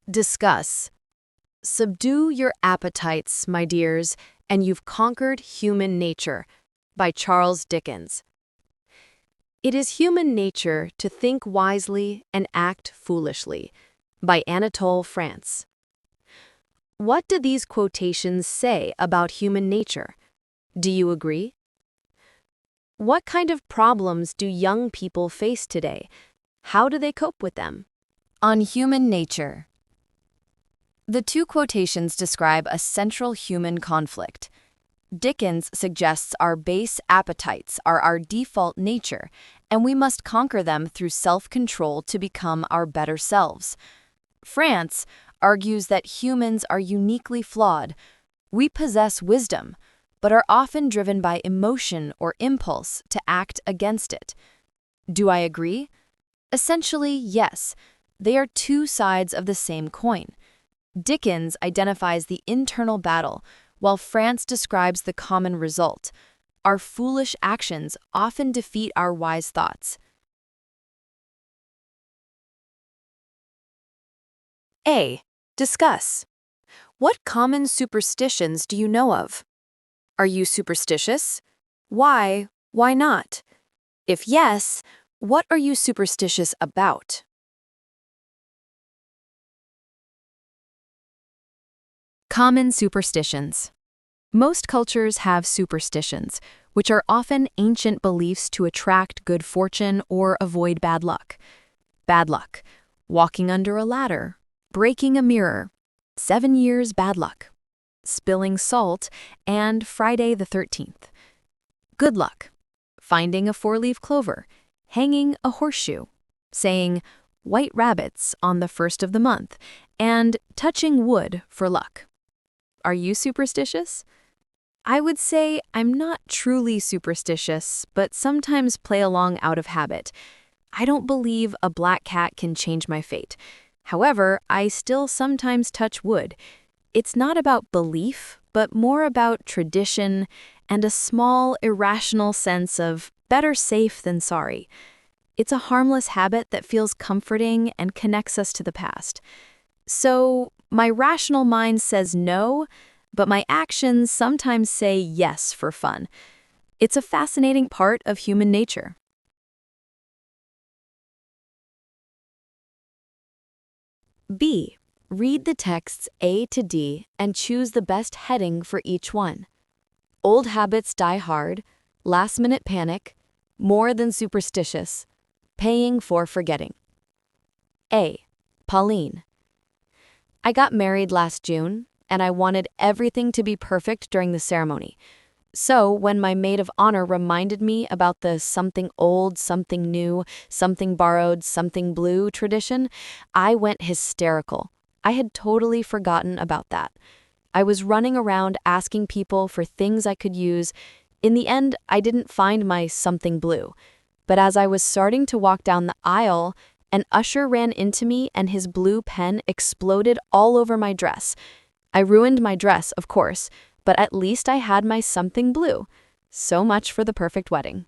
Discuss. Subdue your appetites, my dears, and you've conquered human nature, by Charles Dickens. It is human nature to think wisely and act foolishly, by Anatole France. What do these quotations say about human nature? Do you agree? What kind of problems do young people face today? How do they cope with them? On human nature. The two quotations describe a central human conflict. Dickens suggests our base appetites are our default nature, and we must conquer them through self-control to become our better selves. France argues that humans are uniquely flawed. We possess wisdom, but are often driven by emotion or impulse to act against it. Do I agree? Essentially, yes. They are two sides of the same coin. Dickens identifies the internal battle, while France describes the common result. Our foolish actions often defeat our wise thoughts. A. Discuss. What common superstitions do you know of? Are you superstitious? Why? Why not? If yes, what are you superstitious about? Common superstitions. Most cultures have superstitions, which are often ancient beliefs to attract good fortune or avoid bad luck. Bad luck: walking under a ladder, breaking a mirror, 7 years bad luck, spilling salt, and Friday the 13th. Good luck: finding a 4-leaf clover, hanging a horseshoe, saying white rabbits on the 1st of the month, and touching wood for luck. Are you superstitious? I would say I'm not truly superstitious, but sometimes play along out of habit. I don't believe a black cat can change my fate. However, I still sometimes touch wood. It's not about belief, but more about tradition and a small, irrational sense of better safe than sorry. It's a harmless habit that feels comforting and connects us to the past. So, my rational mind says no, but my actions sometimes say yes for fun. It's a fascinating part of human nature. B. Read the texts A to D and choose the best heading for each one. Old habits die hard, last-minute panic, more than superstitious, paying for forgetting. A. Pauline. I got married last June, and I wanted everything to be perfect during the ceremony. So when my maid of honor reminded me about the something old, something new, something borrowed, something blue tradition, I went hysterical. I had totally forgotten about that. I was running around asking people for things I could use. In the end, I didn't find my something blue. But as I was starting to walk down the aisle, an usher ran into me and his blue pen exploded all over my dress. I ruined my dress, of course, but at least I had my something blue. So much for the perfect wedding.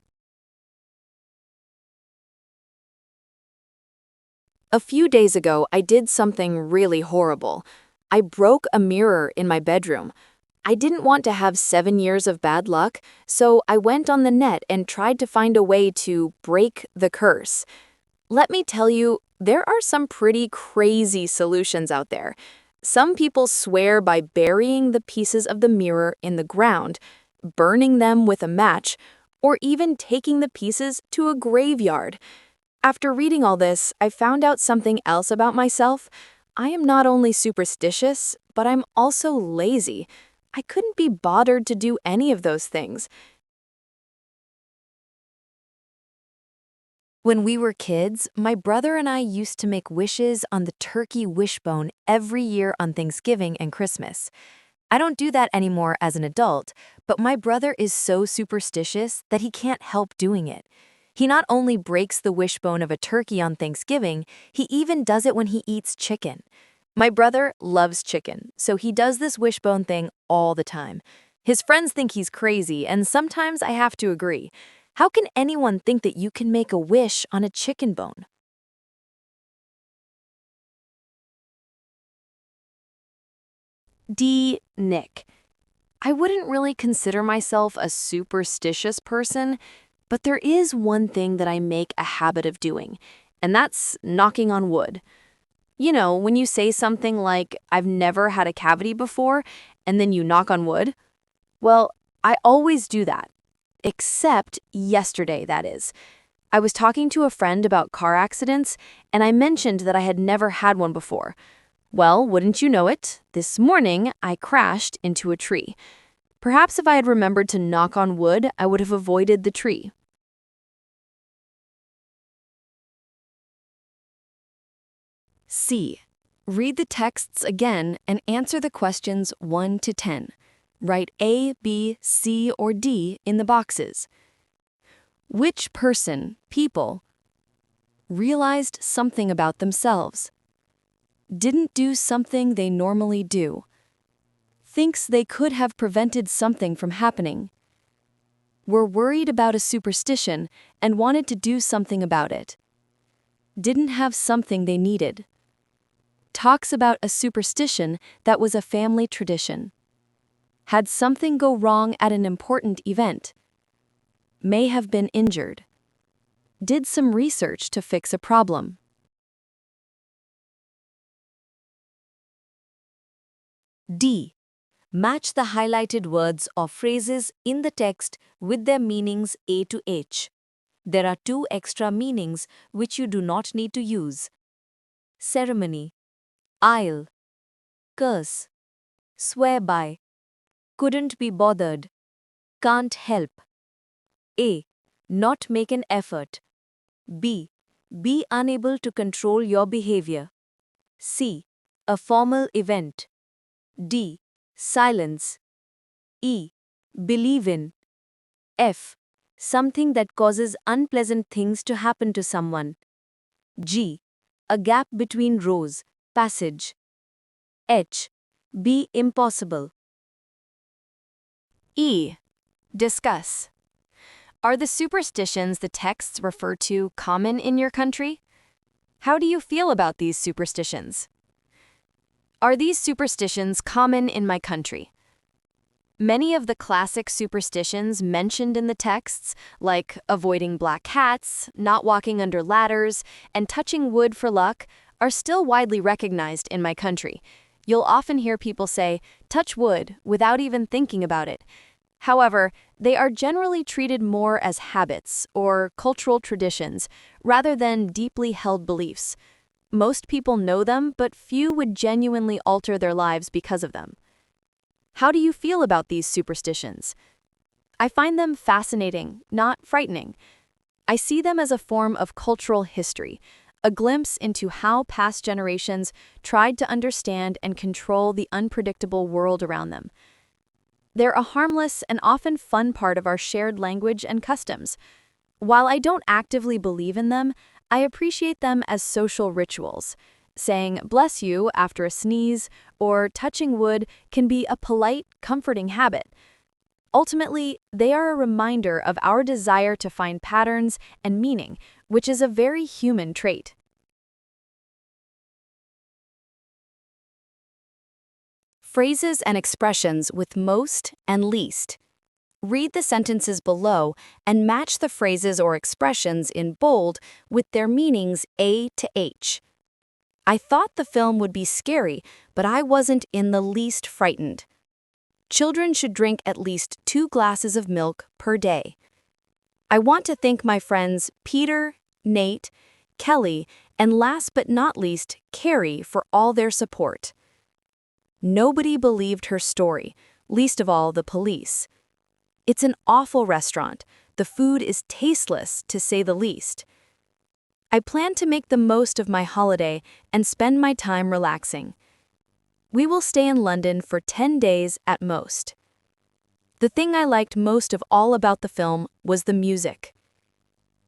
A few days ago, I did something really horrible. I broke a mirror in my bedroom. I didn't want to have 7 years of bad luck, so I went on the net and tried to find a way to break the curse. Let me tell you, there are some pretty crazy solutions out there. Some people swear by burying the pieces of the mirror in the ground, burning them with a match, or even taking the pieces to a graveyard. After reading all this, I found out something else about myself. I am not only superstitious, but I'm also lazy. I couldn't be bothered to do any of those things. When we were kids, my brother and I used to make wishes on the turkey wishbone every year on Thanksgiving and Christmas. I don't do that anymore as an adult, but my brother is so superstitious that he can't help doing it. He not only breaks the wishbone of a turkey on Thanksgiving, he even does it when he eats chicken. My brother loves chicken, so he does this wishbone thing all the time. His friends think he's crazy, and sometimes I have to agree. How can anyone think that you can make a wish on a chicken bone? D. Nick. I wouldn't really consider myself a superstitious person, but there is one thing that I make a habit of doing, and that's knocking on wood. You know, when you say something like, I've never had a cavity before, and then you knock on wood. Well, I always do that. Except yesterday, that is. I was talking to a friend about car accidents, and I mentioned that I had never had one before. Well, wouldn't you know it, this morning I crashed into a tree. Perhaps if I had remembered to knock on wood, I would have avoided the tree. C. Read the texts again and answer the questions 1 to 10. Write A, B, C, or D in the boxes. Which people, realized something about themselves? Didn't do something they normally do? Thinks they could have prevented something from happening? Were worried about a superstition and wanted to do something about it? Didn't have something they needed? Talks about a superstition that was a family tradition. Had something go wrong at an important event. May have been injured. Did some research to fix a problem. D. Match the highlighted words or phrases in the text with their meanings A to H. There are 2 extra meanings which you do not need to use. Ceremony, aisle, curse, swear by, couldn't be bothered, can't help. A. Not make an effort. B. Be unable to control your behavior. C. A formal event. D. Silence. E. Believe in. F. Something that causes unpleasant things to happen to someone. G. A gap between rows, passage. H. Be impossible. E. Discuss. Are the superstitions the texts refer to common in your country? How do you feel about these superstitions? Are these superstitions common in my country? Many of the classic superstitions mentioned in the texts, like avoiding black cats, not walking under ladders, and touching wood for luck, are still widely recognized in my country. You'll often hear people say, touch wood, without even thinking about it. However, they are generally treated more as habits or cultural traditions, rather than deeply held beliefs. Most people know them, but few would genuinely alter their lives because of them. How do you feel about these superstitions? I find them fascinating, not frightening. I see them as a form of cultural history, a glimpse into how past generations tried to understand and control the unpredictable world around them. They're a harmless and often fun part of our shared language and customs. While I don't actively believe in them, I appreciate them as social rituals. Saying bless you after a sneeze or touching wood can be a polite, comforting habit. Ultimately, they are a reminder of our desire to find patterns and meaning, which is a very human trait. Phrases and expressions with most and least. Read the sentences below and match the phrases or expressions in bold with their meanings A to H. I thought the film would be scary, but I wasn't in the least frightened. Children should drink at least 2 glasses of milk per day. I want to thank my friends Peter, Nate, Kelly, and last but not least, Carrie for all their support. Nobody believed her story, least of all the police. It's an awful restaurant. The food is tasteless, to say the least. I plan to make the most of my holiday and spend my time relaxing. We will stay in London for 10 days at most. The thing I liked most of all about the film was the music.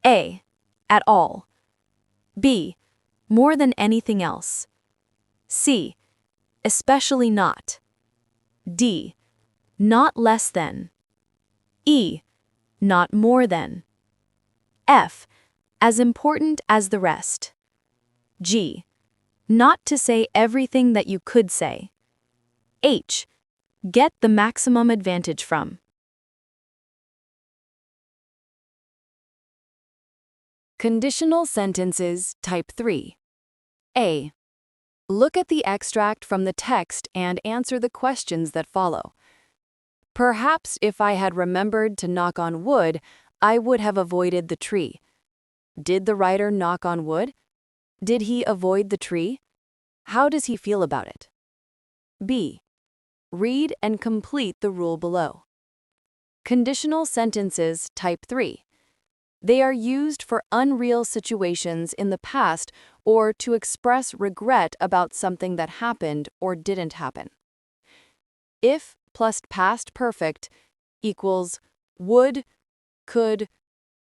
A. At all. B. More than anything else. C. Especially not. D. Not less than. E. Not more than. F. As important as the rest. G. Not to say everything that you could say. H. Get the maximum advantage from. Conditional sentences type 3. A. Look at the extract from the text and answer the questions that follow. Perhaps if I had remembered to knock on wood, I would have avoided the tree. Did the writer knock on wood? Did he avoid the tree? How does he feel about it? B. Read and complete the rule below. Conditional sentences type 3. They are used for unreal situations in the past or to express regret about something that happened or didn't happen. If plus past perfect equals would, could,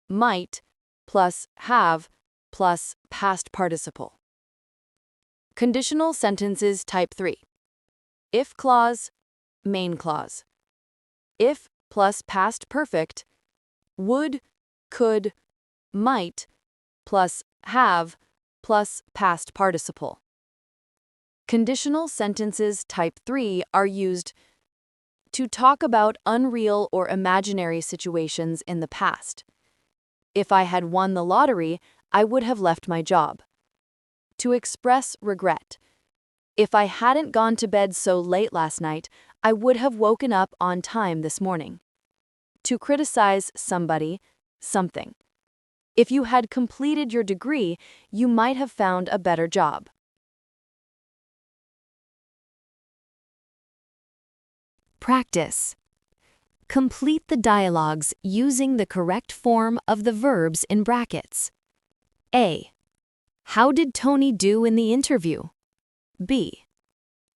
might plus have plus past participle. Conditional sentences type 3. If clause, main clause. If plus past perfect, would, could, might plus have plus past participle. Conditional sentences type 3 are used to talk about unreal or imaginary situations in the past. If I had won the lottery, I would have left my job. To express regret. If I hadn't gone to bed so late last night, I would have woken up on time this morning. To criticize somebody, something. If you had completed your degree, you might have found a better job. Practice. Complete the dialogues using the correct form of the verbs in brackets. A. How did Tony do in the interview? B.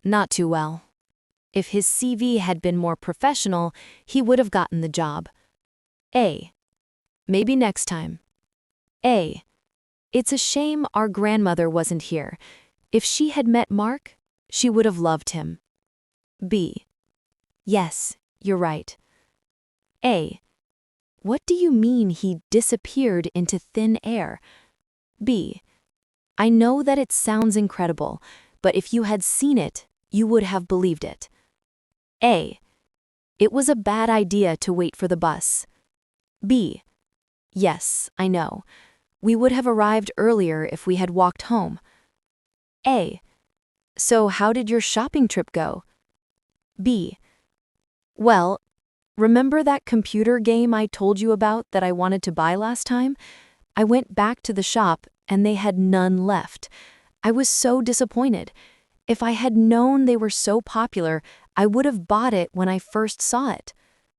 Not too well. If his CV had been more professional, he would have gotten the job. A. Maybe next time. A. It's a shame our grandmother wasn't here. If she had met Mark, she would have loved him. B. Yes, you're right. A. What do you mean he disappeared into thin air? B. I know that it sounds incredible, but if you had seen it, you would have believed it. A. It was a bad idea to wait for the bus. B. Yes, I know. We would have arrived earlier if we had walked home. A. So how did your shopping trip go? B. Well, remember that computer game I told you about that I wanted to buy last time? I went back to the shop and they had none left. I was so disappointed. If I had known they were so popular, I would have bought it when I first saw it.